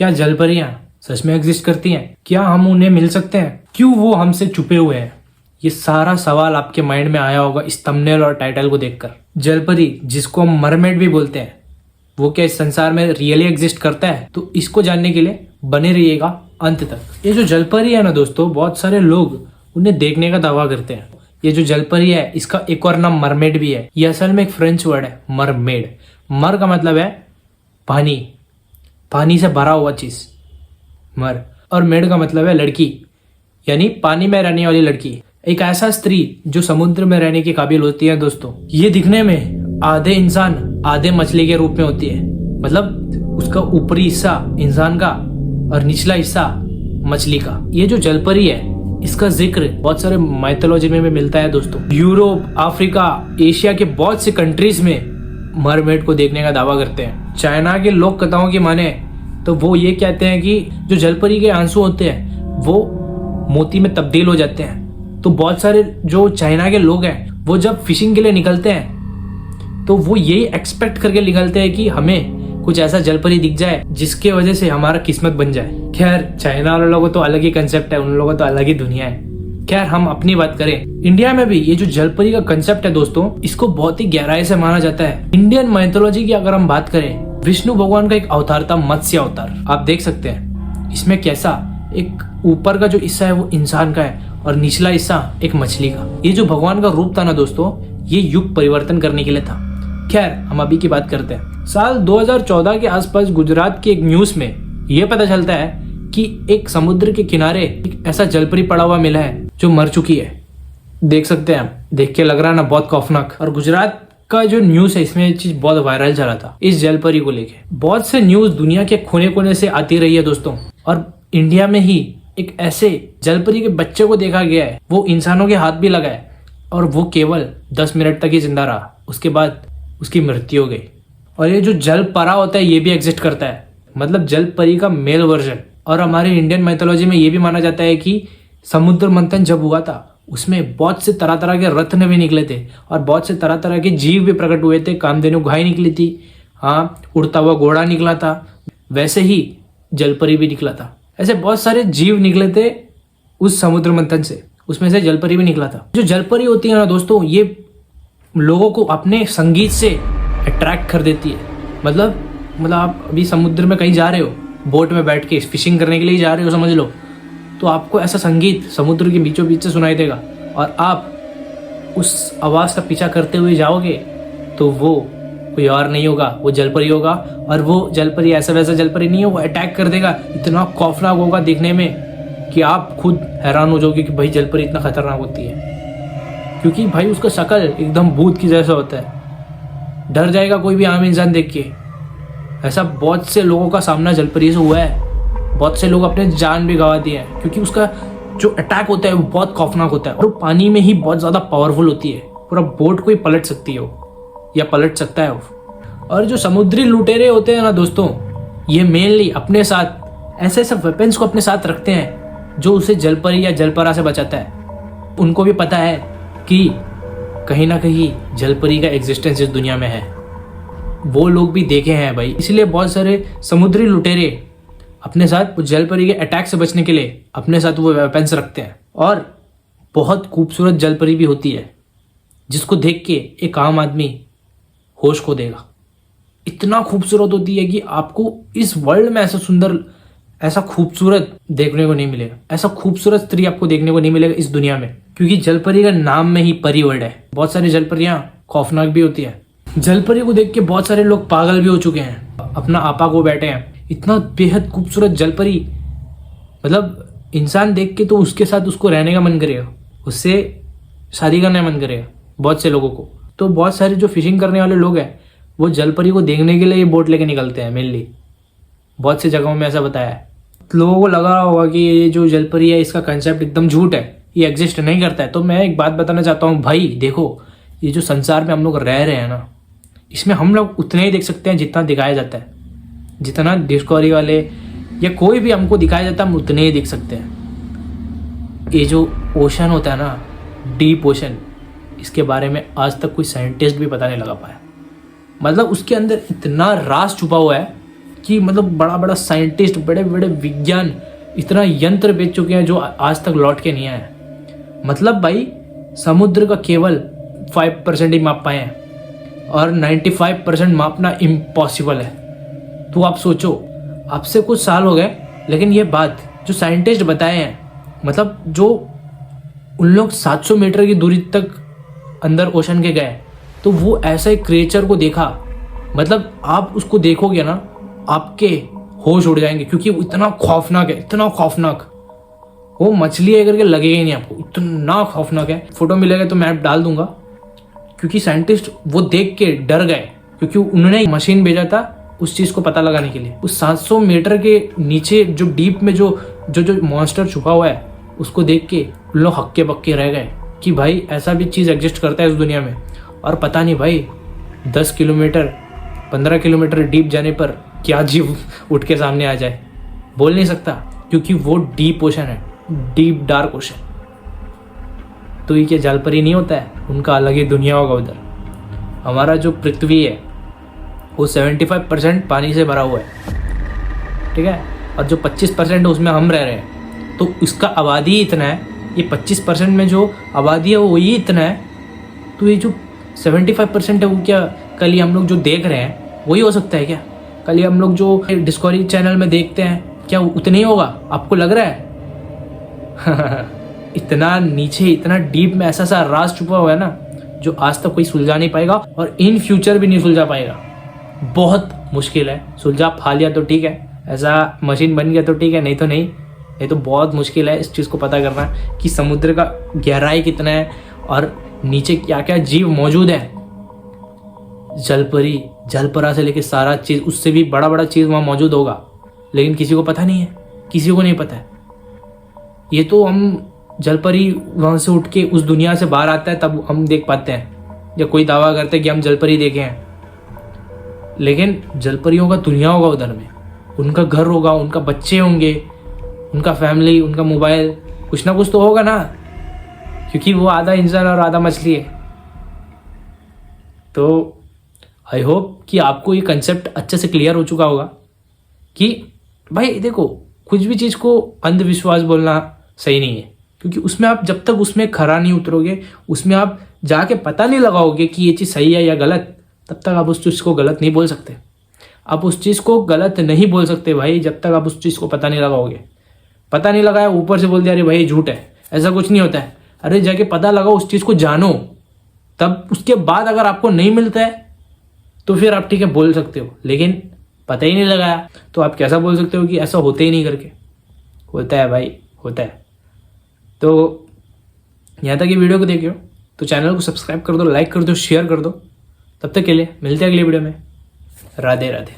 क्या जलपरियां सच में एग्जिस्ट करती हैं? क्या हम उन्हें मिल सकते हैं? क्यों वो हमसे छुपे हुए हैं? ये सारा सवाल आपके माइंड में आया होगा इस थंबनेल और टाइटल को देखकर। जलपरी, जिसको हम मरमेड भी बोलते हैं, वो क्या इस संसार में रियली एग्जिस्ट करता है? तो इसको जानने के लिए बने रहिएगा अंत तक। ये जो जलपरी है ना दोस्तों, बहुत सारे लोग उन्हें देखने का दावा करते हैं। ये जो जलपरी है, इसका एक और नाम मरमेड भी है। ये असल में एक फ्रेंच वर्ड है, मरमेड। मर का मतलब है पानी, पानी से भरा हुआ चीज, मर। और मेड का मतलब है लड़की, यानी पानी में रहने वाली लड़की। एक ऐसा स्त्री जो समुद्र में रहने के काबिल होती है दोस्तों। ये दिखने में आधे इंसान आधे मछली के रूप में होती है। मतलब उसका ऊपरी हिस्सा इंसान का और निचला हिस्सा मछली का। ये जो जलपरी है, इसका जिक्र बहुत सारे माइथोलॉजी में भी मिलता है दोस्तों। यूरोप, अफ्रीका, एशिया के बहुत से कंट्रीज में मरमेड को देखने का दावा करते हैं। चाइना के लोक कथाओं की माने तो वो ये कहते हैं कि जो जलपरी के आंसू होते हैं वो मोती में तब्दील हो जाते हैं। तो बहुत सारे जो चाइना के लोग हैं, वो जब फिशिंग के लिए निकलते हैं तो वो यही एक्सपेक्ट करके निकलते हैं कि हमें कुछ ऐसा जलपरी दिख जाए जिसके वजह से हमारा किस्मत बन जाए। खैर, चाइना वाले लोगों को तो अलग ही कंसेप्ट है, उन लोगों को तो अलग ही दुनिया है। खैर, हम अपनी बात करें, इंडिया में भी ये जो जलपरी का कंसेप्ट है दोस्तों, इसको बहुत ही गहराई से माना जाता है। इंडियन माइथोलॉजी की अगर हम बात करें, विष्णु भगवान का एक अवतार था, मत्स्य अवतार। आप देख सकते हैं इसमें कैसा एक ऊपर का जो हिस्सा है वो इंसान का है और निचला हिस्सा एक मछली का। ये जो भगवान का रूप था ना दोस्तों, ये युग परिवर्तन करने के लिए था। खैर, हम अभी की बात करते हैं। साल 2014 के आसपास गुजरात की एक न्यूज में ये पता चलता है कि एक समुद्र के किनारे एक ऐसा जलपरी पड़ा हुआ मिला है जो मर चुकी है। देख सकते हैं हम, देख के लग रहा है ना बहुत खौफनाक। और गुजरात का जो न्यूज है, इसमें ये चीज बहुत वायरल चला था इस जलपरी को लेके। बहुत से न्यूज दुनिया के कोने कोने से आती रही है दोस्तों। और इंडिया में ही एक ऐसे जलपरी के बच्चे को देखा गया है, वो इंसानों के हाथ भी लगा है और वो केवल 10 मिनट तक ही जिंदा रहा। उसके बाद उसकी मृत्यु हो गई। और ये जो जलपरा होता है, ये भी एग्जिस्ट करता है, मतलब जलपरी का मेल वर्जन। और हमारे इंडियन माइथोलॉजी में ये भी माना जाता है कि समुद्र मंथन जब हुआ था, उसमें बहुत से तरह तरह के रत्न भी निकले थे और बहुत से तरह तरह के जीव भी प्रकट हुए थे। कामधेनु गाय निकली थी, हाँ, उड़ता हुआ घोड़ा निकला था, वैसे ही जलपरी भी निकला था। ऐसे बहुत सारे जीव निकले थे उस समुद्र मंथन से, उसमें से जलपरी भी निकला था। जो जलपरी होती है ना दोस्तों, ये लोगों को अपने संगीत से अट्रैक्ट कर देती है। मतलब आप अभी समुद्र में कहीं जा रहे हो, बोट में बैठ के फिशिंग करने के लिए जा रहे हो समझ लो, तो आपको ऐसा संगीत समुद्र के बीचों बीच से सुनाई देगा और आप उस आवाज़ का पीछा करते हुए जाओगे तो वो कोई और नहीं होगा, वो जलपरी होगा। और वो जलपरी ऐसा वैसा जलपरी नहीं है, वो अटैक कर देगा। इतना खौफनाक होगा देखने में कि आप खुद हैरान हो जाओगे कि भाई जलपरी इतना खतरनाक होती है। क्योंकि भाई उसका शक्ल एकदम भूत की जैसा होता है, डर जाएगा कोई भी आम इंसान देख के। ऐसा बहुत से लोगों का सामना जलपरी से हुआ है, बहुत से लोग अपने जान भी गंवा दिए हैं क्योंकि उसका जो अटैक होता है वो बहुत खौफनाक होता है और पानी में ही बहुत ज़्यादा पावरफुल होती है। पूरा बोट को ही पलट सकती है वो, या पलट सकता है वो। और जो समुद्री लुटेरे होते हैं ना दोस्तों, ये मेनली अपने साथ ऐसे ऐसे वेपन्स को अपने साथ रखते हैं जो उसे जलपरी या जलपरा से बचाता है। उनको भी पता है कि कहीं ना कहीं जलपरी का एग्जिस्टेंस इस दुनिया में है, वो लोग भी देखे हैं भाई। इसलिए बहुत सारे समुद्री लुटेरे अपने साथ जलपरी के अटैक से बचने के लिए अपने साथ वो वेपन्स रखते हैं। और बहुत खूबसूरत जलपरी भी होती है जिसको देख के एक आम आदमी होश खो देगा। इतना खूबसूरत होती है कि आपको इस वर्ल्ड में ऐसा सुंदर, ऐसा खूबसूरत देखने को नहीं मिलेगा। ऐसा खूबसूरत स्त्री आपको देखने को नहीं मिलेगा इस दुनिया में, क्योंकि जलपरी का नाम में ही परी वर्ड है। बहुत सारी जलपरियां खौफनाक भी होती है। जलपरी को देख के बहुत सारे लोग पागल भी हो चुके हैं, अपना आपा को बैठे हैं। इतना बेहद खूबसूरत जलपरी, मतलब इंसान देख के तो उसके साथ उसको रहने का मन करेगा, उससे शादी करने का मन करेगा बहुत से लोगों को। तो बहुत सारे जो फिशिंग करने वाले लोग हैं वो जलपरी को देखने के लिए ये बोट लेके निकलते हैं मेनली। बहुत सी जगहों में ऐसा बताया है। लोगों को लगा होगा कि ये जो जलपरी है इसका कंसेप्ट एकदम झूठ है, ये एग्जिस्ट नहीं करता है। तो मैं एक बात बताना चाहता हूँ भाई, देखो ये जो संसार में हम लोग रह रहे हैं ना, इसमें हम लोग उतने ही देख सकते हैं जितना दिखाया जाता है। जितना डिस्कवरी वाले या कोई भी हमको दिखाया जाता है, हम उतने ही देख सकते हैं। ये जो ओशन होता है ना, डीप ओशन, इसके बारे में आज तक कोई साइंटिस्ट भी पता नहीं लगा पाया। मतलब उसके अंदर इतना राज छुपा हुआ है कि मतलब बड़ा बड़ा साइंटिस्ट, बड़े बड़े विज्ञान इतना यंत्र बेच चुके हैं जो आज तक लौट के नहीं आए। मतलब भाई समुद्र का केवल 5% ही माप पाए हैं और 95% मापना इम्पॉसिबल है। तो आप सोचो, अब से कुछ साल हो गए, लेकिन ये बात जो साइंटिस्ट बताए हैं, मतलब जो उन लोग 700 मीटर की दूरी तक अंदर ओशन के गए, तो वो ऐसे क्रिएचर को देखा, मतलब आप उसको देखोगे ना आपके होश उड़ जाएंगे, क्योंकि वो इतना खौफनाक है, इतना खौफनाक। वो मछली है करके लगेगा ही नहीं आपको, इतना खौफनाक है। फोटो मिलेगा तो मैं डाल दूंगा, क्योंकि साइंटिस्ट वो देख के डर गए, क्योंकि उन्होंने मशीन भेजा था उस चीज को पता लगाने के लिए। उस 700 मीटर के नीचे जो डीप में जो मॉन्स्टर छुपा हुआ है, उसको देख के उन लोग हक्के बक्के रह गए कि भाई ऐसा भी चीज एग्जिस्ट करता है इस दुनिया में। और पता नहीं भाई 10 किलोमीटर 15 किलोमीटर डीप जाने पर क्या जीव उठ के सामने आ जाए, बोल नहीं सकता, क्योंकि वो डीप ओशन है, डीप डार्क ओशन। तो ये क्या जलपरी नहीं होता है, उनका अलग ही दुनिया होगा उधर। हमारा जो पृथ्वी है वो 75% पानी से भरा हुआ है, ठीक है, और जो 25% है उसमें हम रह रहे हैं। तो उसका आबादी इतना है, ये 25% में जो आबादी है वो ही इतना है, तो ये जो 75% है वो क्या कल ही हम लोग जो देख रहे हैं वही हो सकता है क्या? कल ही हम लोग जो डिस्कवरी चैनल में देखते हैं क्या उतना ही होगा? आपको लग रहा है? इतना नीचे, इतना डीप में ऐसा सा राज छुपा हुआ है ना, जो आज तक कोई सुलझा नहीं पाएगा और इन फ्यूचर भी नहीं सुलझा पाएगा। बहुत मुश्किल है। सुलझा पा लिया तो ठीक है, ऐसा मशीन बन गया तो ठीक है, नहीं तो नहीं। ये तो बहुत मुश्किल है इस चीज़ को पता करना कि समुद्र का गहराई कितना है और नीचे क्या क्या जीव मौजूद है। जलपरी, जलपरा से लेके सारा चीज़, उससे भी बड़ा बड़ा चीज़ वहाँ मौजूद होगा, लेकिन किसी को पता नहीं है, किसी को नहीं पता है। ये तो हम जलपरी वहाँ से उठ के उस दुनिया से बाहर आता है तब हम देख पाते हैं, या कोई दावा करते हैं कि हम जलपरी देखे हैं। लेकिन जलपरियों का दुनिया होगा उधर में, उनका घर होगा, उनका बच्चे होंगे, उनका फैमिली, उनका मोबाइल, कुछ ना कुछ तो होगा ना, क्योंकि वो आधा इंसान और आधा मछली है। तो आई होप कि आपको ये कंसेप्ट अच्छे से क्लियर हो चुका होगा कि भाई देखो, कुछ भी चीज़ को अंधविश्वास बोलना सही नहीं है, क्योंकि उसमें आप जब तक उसमें खरा नहीं उतरोगे, उसमें आप जाके पता नहीं लगाओगे कि ये चीज़ सही है या गलत, तब तक आप उस चीज़ को गलत नहीं बोल सकते। आप उस चीज़ को गलत नहीं बोल सकते भाई जब तक आप उस चीज़ को पता नहीं लगाओगे। पता नहीं लगाया, ऊपर से बोल दिया अरे भाई झूठ है, ऐसा कुछ नहीं होता है। अरे जाके पता लगाओ, उस चीज़ को जानो, तब उसके बाद अगर आपको नहीं मिलता है तो फिर आप ठीक है बोल सकते हो, लेकिन पता ही नहीं लगाया तो आप कैसा बोल सकते हो कि ऐसा होते ही नहीं करके? होता है भाई, होता है। तो यहाँ तक ये वीडियो को देखियो तो चैनल को सब्सक्राइब कर दो, लाइक कर दो, शेयर कर दो। तब तक के लिए मिलते हैं अगली वीडियो में। राधे राधे।